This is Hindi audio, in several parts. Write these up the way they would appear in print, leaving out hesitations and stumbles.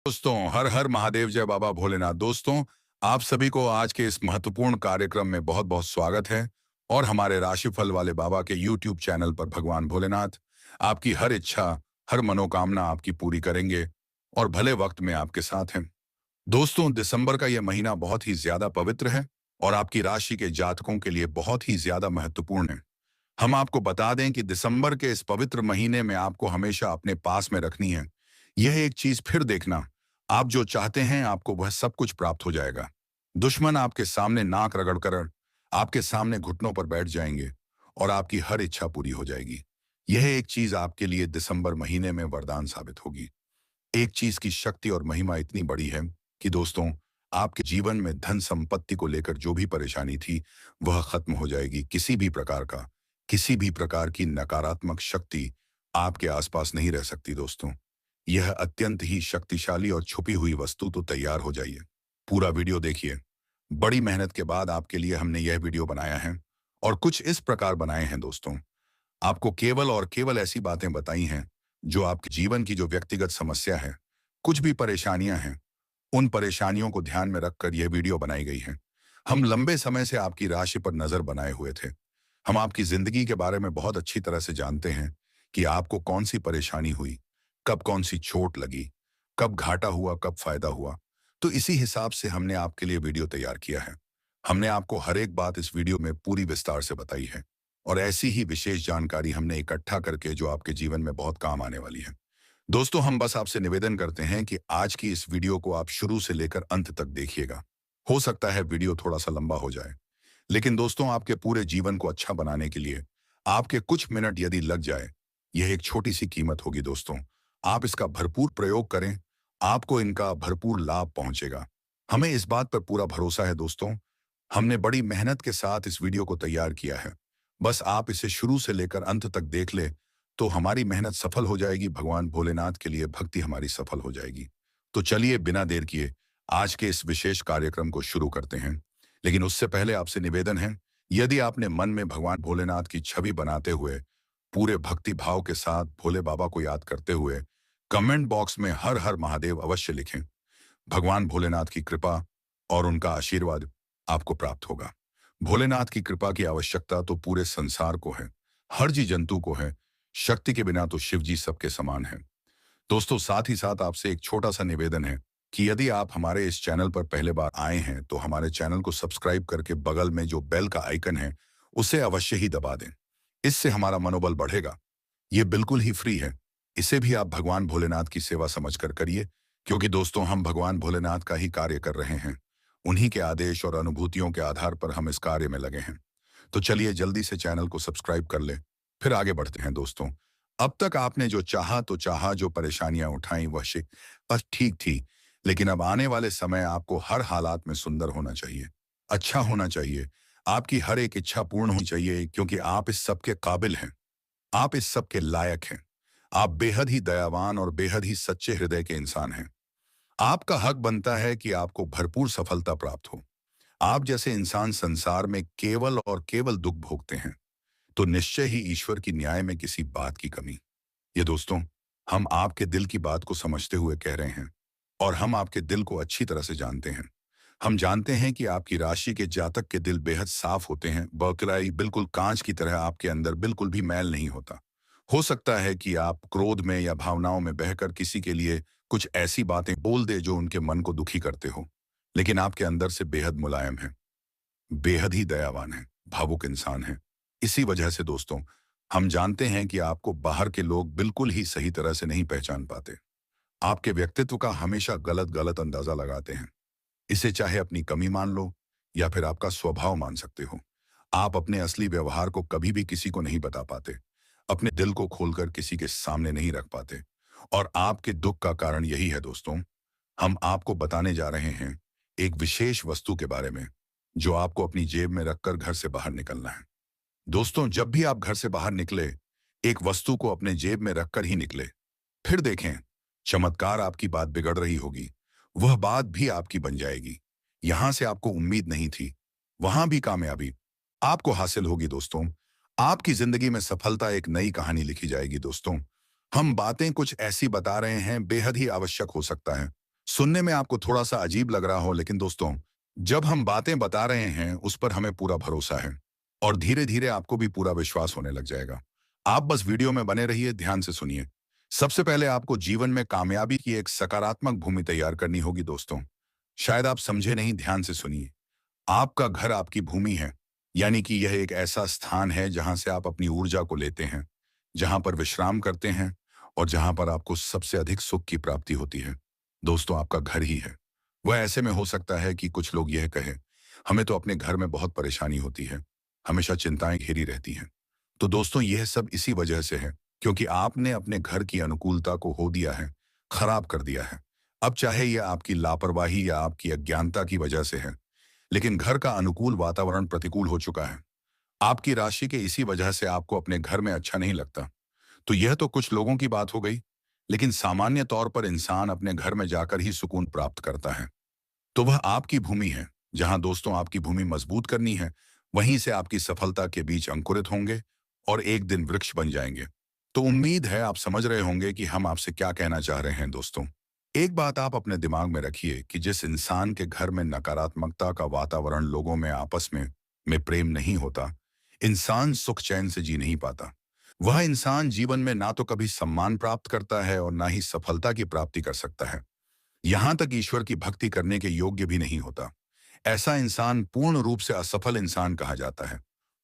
दोस्तों, हर हर महादेव, जय बाबा भोलेनाथ। दोस्तों, आप सभी को आज के इस महत्वपूर्ण कार्यक्रम में बहुत बहुत स्वागत है। और हमारे राशिफल वाले बाबा के यूट्यूब चैनल पर भगवान भोलेनाथ आपकी हर इच्छा, हर मनोकामना आपकी पूरी करेंगे और भले वक्त में आपके साथ हैं। दोस्तों, दिसंबर का यह महीना बहुत ही ज्यादा पवित्र है और आपकी राशि के जातकों के लिए बहुत ही ज्यादा महत्वपूर्ण है। हम आपको बता दें कि दिसंबर के इस पवित्र महीने में आपको हमेशा अपने पास में रखनी है यह एक चीज, फिर देखना, आप जो चाहते हैं आपको वह सब कुछ प्राप्त हो जाएगा। दुश्मन आपके सामने नाक रगड़कर आपके सामने घुटनों पर बैठ जाएंगे और आपकी हर इच्छा पूरी हो जाएगी। यह एक चीज आपके लिए दिसंबर महीने में वरदान साबित होगी। एक चीज की शक्ति और महिमा इतनी बड़ी है कि दोस्तों, आपके जीवन में धन संपत्ति को लेकर जो भी परेशानी थी वह खत्म हो जाएगी। किसी भी प्रकार की नकारात्मक शक्ति आपके आसपास नहीं रह सकती। दोस्तों, यह अत्यंत ही शक्तिशाली और छुपी हुई वस्तु, तो तैयार हो जाइए, पूरा वीडियो देखिए। बड़ी मेहनत के बाद आपके लिए हमने यह वीडियो बनाया है और कुछ इस प्रकार बनाए हैं। दोस्तों, आपको केवल और केवल ऐसी बातें बताई हैं जो आपके जीवन की जो व्यक्तिगत समस्या है, कुछ भी परेशानियां हैं, उन परेशानियों को ध्यान में रखकर यह वीडियो बनाई गई है। हम लंबे समय से आपकी राशि पर नजर बनाए हुए थे। हम आपकी जिंदगी के बारे में बहुत अच्छी तरह से जानते हैं कि आपको कौन सी परेशानी हुई, कब कौन सी चोट लगी, कब घाटा हुआ, कब फायदा हुआ। तो इसी हिसाब से हमने आपके लिए वीडियो तैयार किया है। हमने आपको हर एक बात इस वीडियो में पूरी विस्तार से बताई है और ऐसी ही विशेष जानकारी हमने इकट्ठा करके जो आपके जीवन में बहुत काम आने वाली है। दोस्तों, हम बस आपसे निवेदन करते हैं कि आज की इस वीडियो को आप शुरू से लेकर अंत तक देखिएगा। हो सकता है वीडियो थोड़ा सा लंबा हो जाए, लेकिन दोस्तों, आपके पूरे जीवन को अच्छा बनाने के लिए आपके कुछ मिनट यदि लग जाए, यह एक छोटी सी कीमत होगी। दोस्तों, आप इसका भरपूर प्रयोग करें, आपको इनका भरपूर लाभ पहुंचेगा। हमें इस बात पर पूरा भरोसा है। दोस्तों, हमने बड़ी मेहनत के साथ इस वीडियो को तैयार किया है। बस आप इसे शुरू से लेकर अंत तक देख ले तो हमारी मेहनत सफल हो जाएगी। भगवान भोलेनाथ के लिए भक्ति हमारी सफल हो जाएगी। तो चलिए, बिना देर किए आज के इस विशेष कार्यक्रम को शुरू करते हैं। लेकिन उससे पहले आपसे निवेदन है, यदि आपने मन में भगवान भोलेनाथ की छवि बनाते हुए पूरे भक्ति भाव के साथ भोले बाबा को याद करते हुए कमेंट बॉक्स में हर हर महादेव अवश्य लिखें। भगवान भोलेनाथ की कृपा और उनका आशीर्वाद आपको प्राप्त होगा। भोलेनाथ की कृपा की आवश्यकता तो पूरे संसार को है, हर जी जंतु को है। शक्ति के बिना तो शिव जी सबके समान है। दोस्तों, साथ ही साथ आपसे एक छोटा सा निवेदन है कि यदि आप हमारे इस चैनल पर पहले बार आए हैं तो हमारे चैनल को सब्सक्राइब करके बगल में जो बेल का आइकन है उसे अवश्य ही दबा दें। इससे हमारा मनोबल बढ़ेगा। ये बिल्कुल ही फ्री है। इसे भी आप भगवान भोलेनाथ की सेवा समझकर करिए, क्योंकि दोस्तों, हम भगवान भोलेनाथ का ही कार्य कर रहे हैं। उन्हीं के आदेश और अनुभूतियों के आधार पर हम इस कार्य में लगे हैं। तो चलिए, जल्दी से चैनल को सब्सक्राइब कर ले, फिर आगे बढ़ते हैं। दोस्तों, अब तक आपने जो चाहा तो चाहा, जो परेशानियां उठाई वह बस ठीक थी, लेकिन अब आने वाले समय आपको हर हालात में सुंदर होना चाहिए, अच्छा होना चाहिए। आपकी हर एक इच्छा पूर्ण होनी चाहिए, क्योंकि आप इस सब के काबिल हैं, आप इस सब के लायक हैं। आप बेहद ही दयावान और बेहद ही सच्चे हृदय के इंसान हैं। आपका हक बनता है कि आपको भरपूर सफलता प्राप्त हो। आप जैसे इंसान संसार में केवल और केवल दुख भोगते हैं, तो निश्चय ही ईश्वर की न्याय में किसी बात की कमी। ये दोस्तों, हम आपके दिल की बात को समझते हुए कह रहे हैं और हम आपके दिल को अच्छी तरह से जानते हैं। हम जानते हैं कि आपकी राशि के जातक के दिल बेहद साफ होते हैं, बकराई बिल्कुल कांच की तरह। आपके अंदर बिल्कुल भी मैल नहीं होता। हो सकता है कि आप क्रोध में या भावनाओं में बहकर किसी के लिए कुछ ऐसी बातें बोल दे जो उनके मन को दुखी करते हो, लेकिन आपके अंदर से बेहद मुलायम है, बेहद ही दयावान है, भावुक इंसान है। इसी वजह से दोस्तों, हम जानते हैं कि आपको बाहर के लोग बिल्कुल ही सही तरह से नहीं पहचान पाते। आपके व्यक्तित्व का हमेशा गलत गलत अंदाजा लगाते हैं। इसे चाहे अपनी कमी मान लो या फिर आपका स्वभाव मान सकते हो। आप अपने असली व्यवहार को कभी भी किसी को नहीं बता पाते, अपने दिल को खोलकर किसी के सामने नहीं रख पाते, और आपके दुख का कारण यही है। दोस्तों, हम आपको बताने जा रहे हैं एक विशेष वस्तु के बारे में जो आपको अपनी जेब में रखकर घर से बाहर निकलना है। दोस्तों, जब भी आप घर से बाहर निकले, एक वस्तु को अपने जेब में रखकर ही निकले। फिर देखें, चमत्कार आपकी बात बिगड़ रही होगी, वह बात भी आपकी बन जाएगी। यहां से आपको उम्मीद नहीं थी, वहां भी कामयाबी आपको हासिल होगी। दोस्तों, आपकी जिंदगी में सफलता एक नई कहानी लिखी जाएगी। दोस्तों, हम बातें कुछ ऐसी बता रहे हैं, बेहद ही आवश्यक हो सकता है। सुनने में आपको थोड़ा सा अजीब लग रहा हो, लेकिन दोस्तों, जब हम बातें बता रहे हैं उस पर हमें पूरा भरोसा है और धीरे धीरे आपको भी पूरा विश्वास होने लग जाएगा। आप बस वीडियो में बने रहिए, ध्यान से सुनिए। सबसे पहले आपको जीवन में कामयाबी की एक सकारात्मक भूमि तैयार करनी होगी दोस्तों। शायद आप समझे नहीं, ध्यान से सुनिए। आपका घर आपकी भूमि है, यानी कि यह एक ऐसा स्थान है जहां से आप अपनी ऊर्जा को लेते हैं, जहां पर विश्राम करते हैं और जहां पर आपको सबसे अधिक सुख की प्राप्ति होती है। दोस्तों, आपका घर ही है। वह ऐसे में हो सकता है कि कुछ लोग यह कहें, हमें तो अपने घर में बहुत परेशानी होती है, हमेशा चिंताएं घेरी रहती हैं। तो दोस्तों, यह सब इसी वजह से है, क्योंकि आपने अपने घर की अनुकूलता को खो दिया है, खराब कर दिया है। अब चाहे यह आपकी लापरवाही या आपकी अज्ञानता की वजह से है, लेकिन घर का अनुकूल वातावरण प्रतिकूल हो चुका है। आपकी राशि के इसी वजह से आपको अपने घर में अच्छा नहीं लगता। तो यह तो कुछ लोगों की बात हो गई, लेकिन सामान्य तौर पर इंसान अपने घर में जाकर ही सुकून प्राप्त करता है। तो वह आपकी भूमि है। जहां दोस्तों आपकी भूमि मजबूत करनी है, वहीं से आपकी सफलता के बीज अंकुरित होंगे और एक दिन वृक्ष बन जाएंगे। तो उम्मीद है आप समझ रहे होंगे कि हम आपसे क्या कहना चाह रहे हैं दोस्तों। एक बात आप अपने दिमाग में रखिए कि जिस इंसान के घर में नकारात्मकता का वातावरण, लोगों में आपस में प्रेम नहीं होता, इंसान सुख चैन से जी नहीं पाता। वह इंसान जीवन में ना तो कभी सम्मान प्राप्त करता है और ना ही सफलता की प्राप्ति कर सकता है। यहां तक ईश्वर की भक्ति करने के योग्य भी नहीं होता। ऐसा इंसान पूर्ण रूप से असफल इंसान कहा जाता है।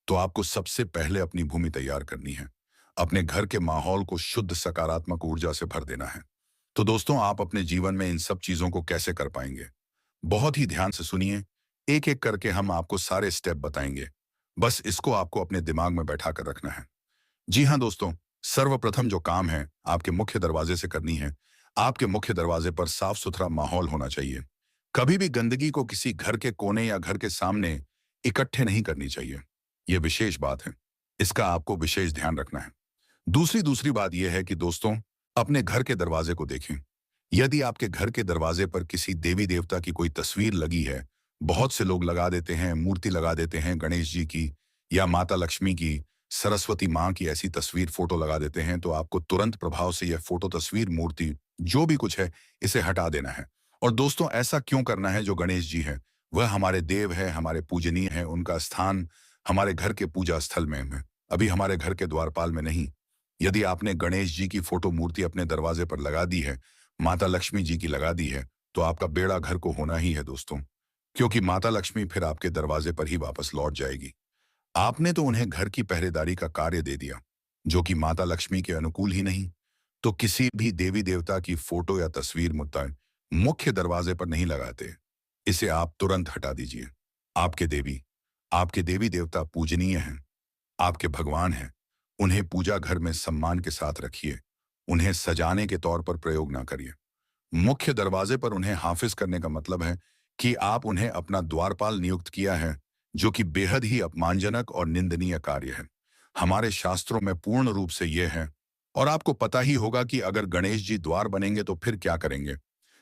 तो आपको सबसे पहले अपनी भूमि तैयार करनी है। अपने घर के माहौल को शुद्ध सकारात्मक ऊर्जा से भर देना है। तो दोस्तों, आप अपने जीवन में इन सब चीजों को कैसे कर पाएंगे? बहुत ही ध्यान से सुनिए। एक एक करके हम आपको सारे स्टेप बताएंगे। बस इसको आपको अपने दिमाग में बैठा कर रखना है। जी हाँ दोस्तों, सर्वप्रथम जो काम है आपके मुख्य दरवाजे से करनी है। आपके मुख्य दरवाजे पर साफ सुथरा माहौल होना चाहिए। कभी भी गंदगी को किसी घर के कोने या घर के सामने इकट्ठे नहीं करनी चाहिए। यह विशेष बात है, इसका आपको विशेष ध्यान रखना है। दूसरी दूसरी बात यह है कि दोस्तों, अपने घर के दरवाजे को देखें। यदि आपके घर के दरवाजे पर किसी देवी देवता की कोई तस्वीर लगी है, बहुत से लोग लगा देते हैं, मूर्ति लगा देते हैं गणेश जी की या माता लक्ष्मी की, सरस्वती माँ की ऐसी तस्वीर फोटो लगा देते हैं, तो आपको तुरंत प्रभाव से यह फोटो, तस्वीर, मूर्ति जो भी कुछ है, इसे हटा देना है। और दोस्तों, ऐसा क्यों करना है? जो गणेश जी हैं वह हमारे देव है, हमारे पूजनीय है। उनका स्थान हमारे घर के पूजा स्थल में है, अभी हमारे घर के द्वारपाल में नहीं। यदि आपने गणेश जी की फोटो, मूर्ति अपने दरवाजे पर लगा दी है, माता लक्ष्मी जी की लगा दी है, तो आपका बेड़ा घर को होना ही है दोस्तों। क्योंकि माता लक्ष्मी फिर आपके दरवाजे पर ही वापस लौट जाएगी। आपने तो उन्हें घर की पहरेदारी का कार्य दे दिया, जो कि माता लक्ष्मी के अनुकूल ही नहीं। तो किसी भी देवी देवता की फोटो या तस्वीर मुख्य दरवाजे पर नहीं लगाते। इसे आप तुरंत हटा दीजिए। आपके देवी देवता पूजनीय हैं, आपके भगवान हैं। उन्हें पूजा घर में सम्मान के साथ रखिए। उन्हें सजाने के तौर पर प्रयोग ना करिए। मुख्य दरवाजे पर उन्हें हाफिज करने का मतलब है कि आप उन्हें अपना द्वारपाल नियुक्त किया है, जो कि बेहद ही अपमानजनक और निंदनीय कार्य है। हमारे शास्त्रों में पूर्ण रूप से यह है। और आपको पता ही होगा कि अगर गणेश जी द्वार बनेंगे तो फिर क्या करेंगे।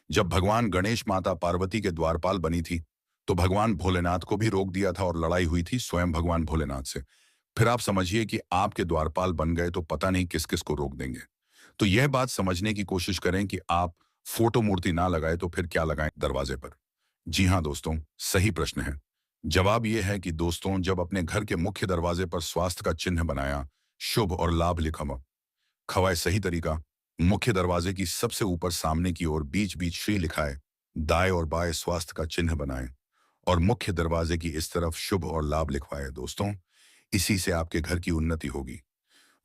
जब भगवान गणेश माता पार्वती के द्वारपाल बनी थी, तो भगवान भोलेनाथ को भी रोक दिया था और लड़ाई हुई थी स्वयं भगवान भोलेनाथ से। फिर आप समझिए कि आपके द्वारपाल बन गए तो पता नहीं किस किस को रोक देंगे। तो यह बात समझने की कोशिश करें कि आप फोटो, मूर्ति ना लगाए तो फिर क्या लगाएं दरवाजे पर। जी हाँ दोस्तों, सही प्रश्न है। जवाब यह है कि दोस्तों, जब अपने घर के मुख्य दरवाजे पर स्वास्थ्य का चिन्ह बनाया, शुभ और लाभ लिखा खवाए, सही तरीका, मुख्य दरवाजे की सबसे ऊपर सामने की ओर बीच बीच श्री लिखाए, दाएं और बाएं स्वास्थ्य का चिन्ह बनाएं और मुख्य दरवाजे की इस तरफ शुभ और लाभ लिखवाए दोस्तों। इसी से आपके घर की उन्नति होगी।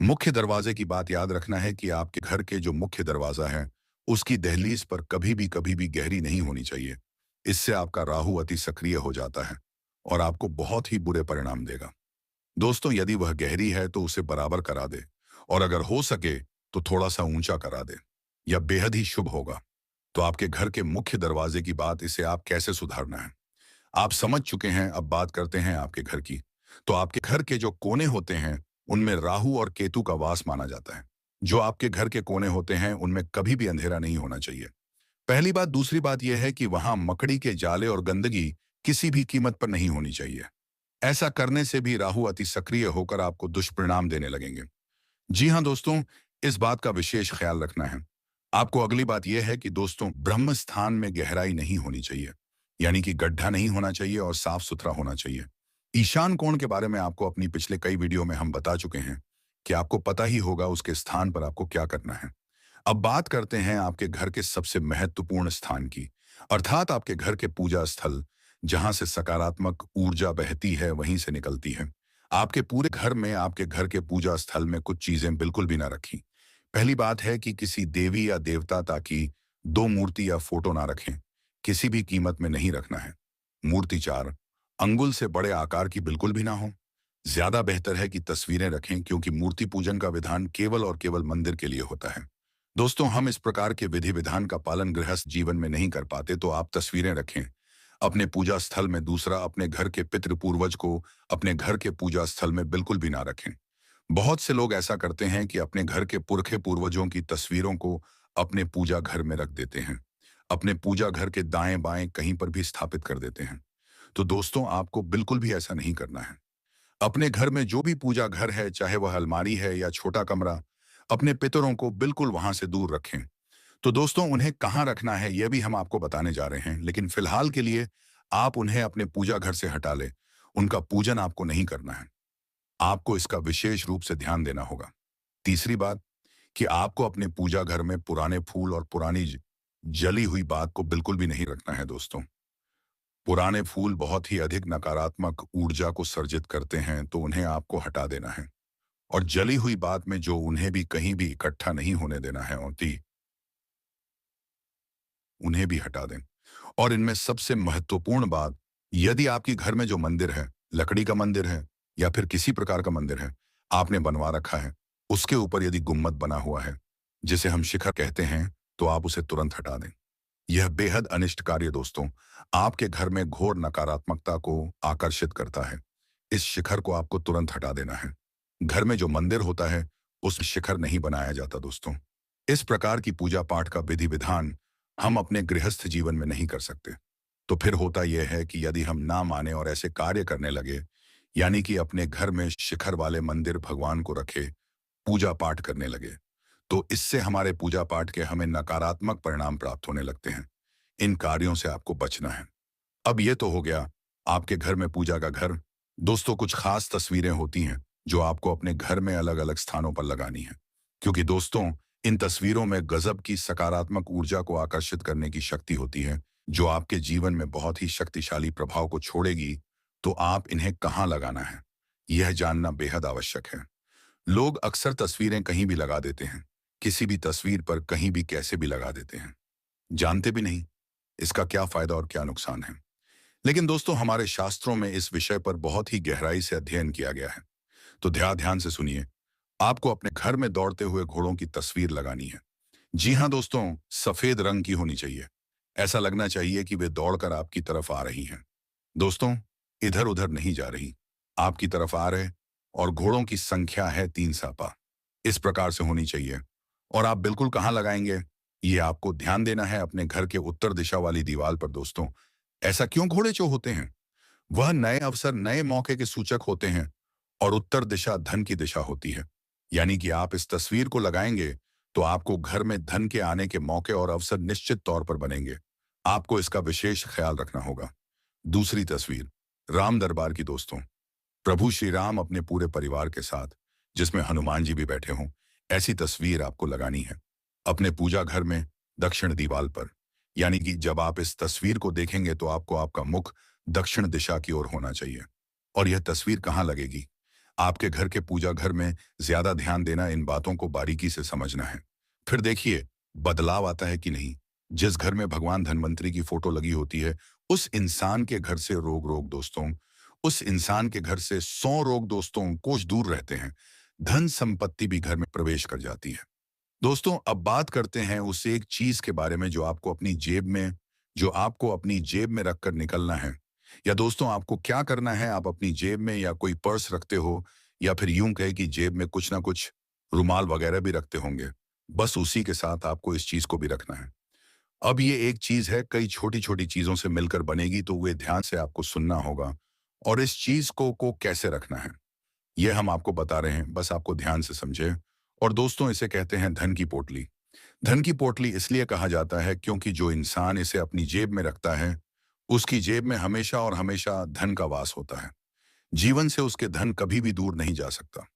मुख्य दरवाजे की बात याद रखना है कि आपके घर के जो मुख्य दरवाजा है, उसकी दहलीज पर कभी भी गहरी नहीं होनी चाहिए। इससे आपका राहु अति सक्रिय हो जाता है और आपको बहुत ही बुरे परिणाम देगा। दोस्तों, यदि वह गहरी है तो उसे बराबर करा दे और अगर हो सके तो थोड़ा सा ऊंचा करा दे, या बेहद ही शुभ होगा। तो आपके घर के मुख्य दरवाजे की बात, इसे आप कैसे सुधारना है आप समझ चुके हैं। अब बात करते हैं आपके घर की। तो आपके घर के जो कोने होते हैं, उनमें राहु और केतु का वास माना जाता है। जो आपके घर के कोने होते हैं, उनमें कभी भी अंधेरा नहीं होना चाहिए, पहली बात। दूसरी बात यह है कि वहां मकड़ी के जाले और गंदगी किसी भी कीमत पर नहीं होनी चाहिए। ऐसा करने से भी राहु अति सक्रिय होकर आपको दुष्परिणाम देने लगेंगे। जी हाँ दोस्तों, इस बात का विशेष ख्याल रखना है। आपको अगली बात यह है कि दोस्तों ब्रह्म स्थान में गहराई नहीं होनी चाहिए, यानी कि गड्ढा नहीं होना चाहिए और साफ सुथरा होना चाहिए। ईशान कोण के बारे में आपको अपनी पिछले कई वीडियो में हम बता चुके हैं कि आपको पता ही होगा उसके स्थान पर आपको क्या करना है। अब बात करते हैं आपके घर के सबसे महत्वपूर्ण स्थान की, अर्थात आपके घर के पूजा स्थल, जहां से सकारात्मक ऊर्जा बहती है वहीं से निकलती है। आपके पूरे घर में आपके घर के पूजा स्थल में कुछ चीजें बिल्कुल भी ना रखी। पहली बात है कि किसी देवी या देवता ताकि दो मूर्ति या फोटो ना रखें, किसी भी कीमत में नहीं रखना है। मूर्ति 4 अंगुल से बड़े आकार की बिल्कुल भी ना हो। ज्यादा बेहतर है कि तस्वीरें रखें, क्योंकि मूर्ति पूजन का विधान केवल और केवल मंदिर के लिए होता है। दोस्तों, हम इस प्रकार के विधि विधान का पालन गृहस्थ जीवन में नहीं कर पाते, तो आप तस्वीरें रखें अपने पूजा स्थल में। दूसरा, अपने घर के पितृ पूर्वज को अपने घर के पूजा स्थल में बिल्कुल भी ना रखें। बहुत से लोग ऐसा करते हैं कि अपने घर के पुरखे पूर्वजों की तस्वीरों को अपने पूजा घर में रख देते हैं, अपने पूजा घर के दाएं बाएं कहीं पर भी स्थापित कर देते हैं। तो दोस्तों, आपको बिल्कुल भी ऐसा नहीं करना है। अपने घर में जो भी पूजा घर है, चाहे वह अलमारी है या छोटा कमरा, अपने पितरों को बिल्कुल वहां से दूर रखें। तो दोस्तों, उन्हें कहाँ रखना है यह भी हम आपको बताने जा रहे हैं, लेकिन फिलहाल के लिए आप उन्हें अपने पूजा घर से हटा लें। उनका पूजन आपको नहीं करना है। आपको इसका विशेष रूप से ध्यान देना होगा। तीसरी बात, कि आपको अपने पूजा घर में पुराने फूल और पुरानी जली हुई बात को बिल्कुल भी नहीं रखना है दोस्तों। पुराने फूल बहुत ही अधिक नकारात्मक ऊर्जा को सर्जित करते हैं, तो उन्हें आपको हटा देना है। और जली हुई बात में जो उन्हें भी कहीं भी इकट्ठा नहीं होने देना है, उन्हें भी हटा दें। और इनमें सबसे महत्वपूर्ण बात, यदि आपके घर में जो मंदिर है, लकड़ी का मंदिर है या फिर किसी प्रकार का मंदिर है, आपने बनवा रखा है, उसके ऊपर यदि गुम्मद बना हुआ है, जिसे हम शिखर कहते हैं, तो आप उसे तुरंत हटा दें। यह बेहद अनिष्ट कार्य दोस्तों, आपके घर में घोर नकारात्मकता को आकर्षित करता है। इस शिखर को आपको तुरंत हटा देना है। घर में जो मंदिर होता है, उस शिखर नहीं बनाया जाता दोस्तों। इस प्रकार की पूजा पाठ का विधि विधान हम अपने गृहस्थ जीवन में नहीं कर सकते। तो फिर होता यह है कि यदि हम ना माने और ऐसे कार्य करने लगे, यानी कि अपने घर में शिखर वाले मंदिर भगवान को रखे, पूजा पाठ करने लगे, तो इससे हमारे पूजा पाठ के हमें नकारात्मक परिणाम प्राप्त होने लगते हैं। इन कार्यों से आपको बचना है। अब ये तो हो गया आपके घर में पूजा का घर। दोस्तों, कुछ खास तस्वीरें होती हैं जो आपको अपने घर में अलग अलग स्थानों पर लगानी है, क्योंकि दोस्तों, इन तस्वीरों में गजब की सकारात्मक ऊर्जा को आकर्षित करने की शक्ति होती है, जो आपके जीवन में बहुत ही शक्तिशाली प्रभाव को छोड़ेगी। तो आप इन्हें कहाँ लगाना है, यह जानना बेहद आवश्यक है। लोग अक्सर तस्वीरें कहीं भी लगा देते हैं, किसी भी तस्वीर पर कहीं भी कैसे भी लगा देते हैं, जानते भी नहीं इसका क्या फायदा और क्या नुकसान है। लेकिन दोस्तों, हमारे शास्त्रों में इस विषय पर बहुत ही गहराई से अध्ययन किया गया है। तो ध्यान ध्यान से सुनिए। आपको अपने घर में दौड़ते हुए घोड़ों की तस्वीर लगानी है। जी हाँ दोस्तों, सफेद रंग की होनी चाहिए। ऐसा लगना चाहिए कि वे दौड़कर आपकी तरफ आ रही हैं। दोस्तों, इधर उधर नहीं जा रही, आपकी तरफ आ रहे। और घोड़ों की संख्या है 3 इस प्रकार से होनी चाहिए। और आप बिल्कुल कहाँ लगाएंगे, ये आपको ध्यान देना है अपने घर के उत्तर दिशा वाली दीवार पर दोस्तों। ऐसा क्यों? घोड़े जो होते हैं वह नए अवसर, नए मौके के सूचक होते हैं, और उत्तर दिशा धन की दिशा होती है। यानी कि आप इस तस्वीर को लगाएंगे तो आपको घर में धन के आने के मौके और अवसर निश्चित तौर पर बनेंगे। आपको इसका विशेष ख्याल रखना होगा। दूसरी तस्वीर, राम दरबार की दोस्तों। प्रभु श्री राम अपने पूरे परिवार के साथ, जिसमें हनुमान जी भी बैठे हों, ऐसी तस्वीर आपको लगानी है अपने पूजा घर में दक्षिण दीवार पर। यानी कि जब आप इस तस्वीर को देखेंगे तो आपको आपका मुख दक्षिण दिशा की ओर होना चाहिए। और यह तस्वीर कहाँ लगेगी? आपके घर के पूजा घर में ज्यादा ध्यान देना, इन बातों को बारीकी से समझना है। फिर देखिए बदलाव आता है कि नहीं। जिस घर में भगवान धन्वंतरी की फोटो लगी होती है, उस इंसान के घर से रोग रोग दोस्तों, उस इंसान के घर से 100 रोग दोस्तों कोस दूर रहते हैं। धन संपत्ति भी घर में प्रवेश कर जाती है। दोस्तों, अब बात करते हैं उस एक चीज के बारे में जो आपको अपनी जेब में रखकर निकलना है। या दोस्तों, आपको क्या करना है, आप अपनी जेब में या कोई पर्स रखते हो, या फिर यूं कहे कि जेब में कुछ ना कुछ रुमाल वगैरह भी रखते होंगे। बस उसी के साथ आपको इस चीज को भी रखना है। अब ये एक चीज है, कई छोटी छोटी चीजों से मिलकर बनेगी, तो वे ध्यान से आपको सुनना होगा। और इस चीज को कैसे रखना है, ये हम आपको बता रहे हैं, बस आपको ध्यान से समझे। और दोस्तों, इसे कहते हैं धन की पोटली। धन की पोटली इसलिए कहा जाता है क्योंकि जो इंसान इसे अपनी जेब में रखता है, उसकी जेब में हमेशा और हमेशा धन का वास होता है। जीवन से उसके धन कभी भी दूर नहीं जा सकता।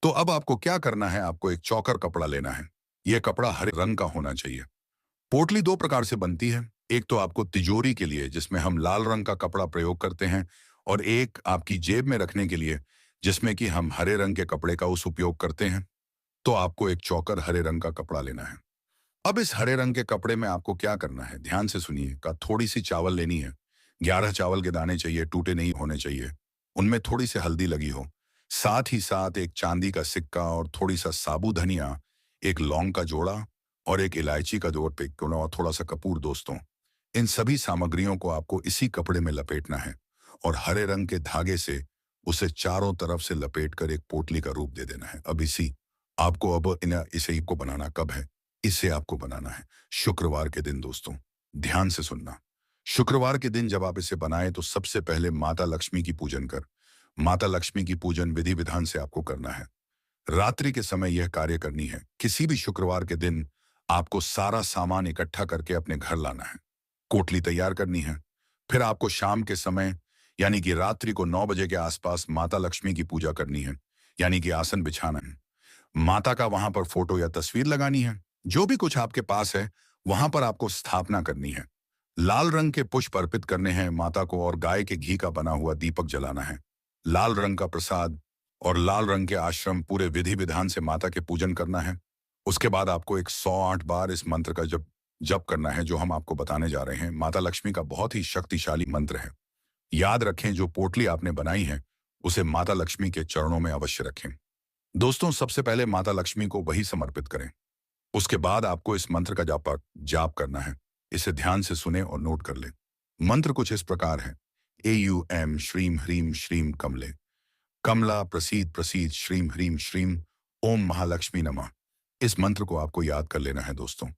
तो अब आपको क्या करना है, आपको एक चौकर कपड़ा लेना है। यह कपड़ा हरे रंग का होना चाहिए। पोटली दो प्रकार से बनती है। एक तो आपको तिजोरी के लिए जिसमें हम लाल रंग का कपड़ा प्रयोग करते हैं, और एक आपकी जेब में रखने के लिए जिसमें कि हम हरे रंग के कपड़े का उस उपयोग करते हैं। तो आपको एक चौकर हरे रंग का कपड़ा लेना है। अब इस हरे रंग के कपड़े में आपको क्या करना है, ध्यान से सुनिए। का थोड़ी सी चावल लेनी है। 11 चावल के दाने चाहिए, टूटे नहीं होने चाहिए। उनमें थोड़ी सी हल्दी लगी हो। साथ ही साथ एक चांदी का सिक्का और थोड़ी सा साबू धनिया, एक लौंग का जोड़ा और एक इलायची का जोड़ पे और थोड़ा सा कपूर। दोस्तों, इन सभी सामग्रियों को आपको इसी कपड़े में लपेटना है और हरे रंग के धागे से उसे चारों तरफ से लपेटकर एक पोटली का रूप दे देना है। अब इसे को बनाना कब है? इसे आपको बनाना है शुक्रवार के दिन। दोस्तों, ध्यान से सुनना। शुक्रवार के दिन जब आप इसे बनाएं तो सबसे पहले माता लक्ष्मी की पूजन कर माता लक्ष्मी की पूजन विधि विधान से आपको करना है। रात्रि के समय यह कार्य करनी है। किसी भी शुक्रवार के दिन आपको सारा सामान इकट्ठा करके अपने घर लाना है। कोटली तैयार करनी है। फिर आपको शाम के समय यानी कि रात्रि को 9 बजे के आसपास माता लक्ष्मी की पूजा करनी है, यानी कि आसन बिछाना है। माता का वहां पर फोटो या तस्वीर लगानी है। जो भी कुछ आपके पास है वहां पर आपको स्थापना करनी है। लाल रंग के पुष्प अर्पित करने हैं माता को और गाय के घी का बना हुआ दीपक जलाना है। लाल रंग का प्रसाद और लाल रंग के आश्रम पूरे विधि विधान से माता के पूजन करना है। उसके बाद आपको एक 108 बार इस मंत्र का जप जप करना है जो हम आपको बताने जा रहे हैं। माता लक्ष्मी का बहुत ही शक्तिशाली मंत्र है। याद रखें, जो पोटली आपने बनाई है उसे माता लक्ष्मी के चरणों में अवश्य रखें। दोस्तों, सबसे पहले माता लक्ष्मी को वही समर्पित करें। उसके बाद आपको इस मंत्र का जाप करना है। इसे ध्यान से सुने और नोट कर लें। मंत्र कुछ इस प्रकार है। AUM श्रीम ह्रीम श्रीम कमले, कमला प्रसीद प्रसीद श्रीम ह्रीम श्रीम, ओम महालक्ष्मी नमः। इस मंत्र को आपको याद कर लेना है। दोस्तों,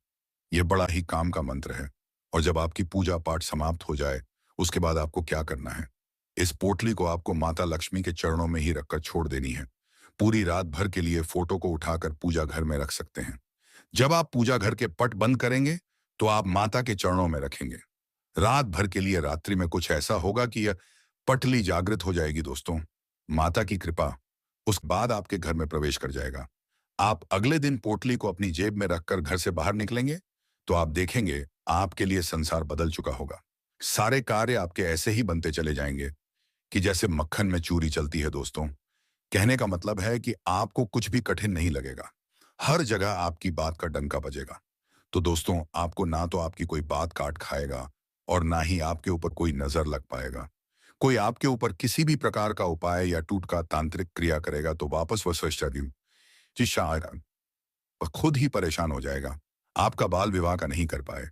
यह बड़ा ही काम का मंत्र है। और जब आपकी पूजा पाठ समाप्त हो जाए उसके बाद आपको क्या करना है, इस पोटली को आपको माता लक्ष्मी के चरणों में ही रखकर छोड़ देनी है। पूरी रात भर के लिए फोटो को उठाकर पूजा घर में रख सकते हैं। जब आप पूजा घर के पट बंद करेंगे तो आप माता के चरणों में रखेंगे। रात भर के लिए रात्रि में कुछ ऐसा होगा कि यह पटली जागृत हो जाएगी। दोस्तों, माता की कृपा उस बाद आपके घर में प्रवेश कर जाएगा। आप अगले दिन पोटली को अपनी जेब में रखकर घर से बाहर निकलेंगे तो आप देखेंगे आपके लिए संसार बदल चुका होगा। सारे कार्य आपके ऐसे ही बनते चले जाएंगे कि जैसे मक्खन में चूरी चलती है। दोस्तों, कहने का मतलब है कि आपको कुछ भी कठिन नहीं लगेगा। हर जगह आपकी बात का डंका बजेगा। तो दोस्तों, आपको ना तो आपकी कोई बात काट खाएगा और ना ही आपके ऊपर कोई नजर लग पाएगा। कोई आपके ऊपर किसी भी प्रकार का उपाय या टूटका तांत्रिक क्रिया करेगा तो वापस वह स्वयं जी शायद वह खुद ही परेशान हो जाएगा, आपका बाल विवाह का नहीं कर पाए।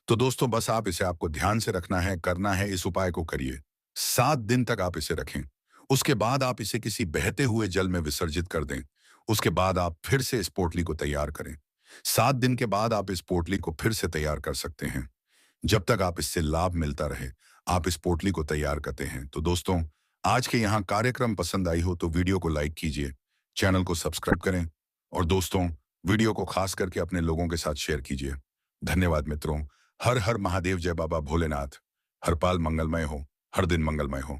तो दोस्तों, बस आप इसे आपको ध्यान से रखना है, करना है। इस उपाय को करिए। 7 दिन तक आप इसे रखें। उसके बाद आप इसे किसी बहते हुए जल में विसर्जित कर दें। उसके बाद आप फिर से इस पोटली को तैयार करें। 7 दिन के बाद आप इस पोटली को फिर से तैयार कर सकते हैं। जब तक आप इससे लाभ मिलता रहे आप इस पोटली को तैयार करते हैं। तो दोस्तों, आज के यहाँ कार्यक्रम पसंद आई हो तो वीडियो को लाइक कीजिए, चैनल को सब्सक्राइब करें और दोस्तों, वीडियो को खास करके अपने लोगों के साथ शेयर कीजिए। धन्यवाद मित्रों। हर हर महादेव, जय बाबा भोलेनाथ। हर पाल मंगलमय हो, हर दिन मंगलमय हो।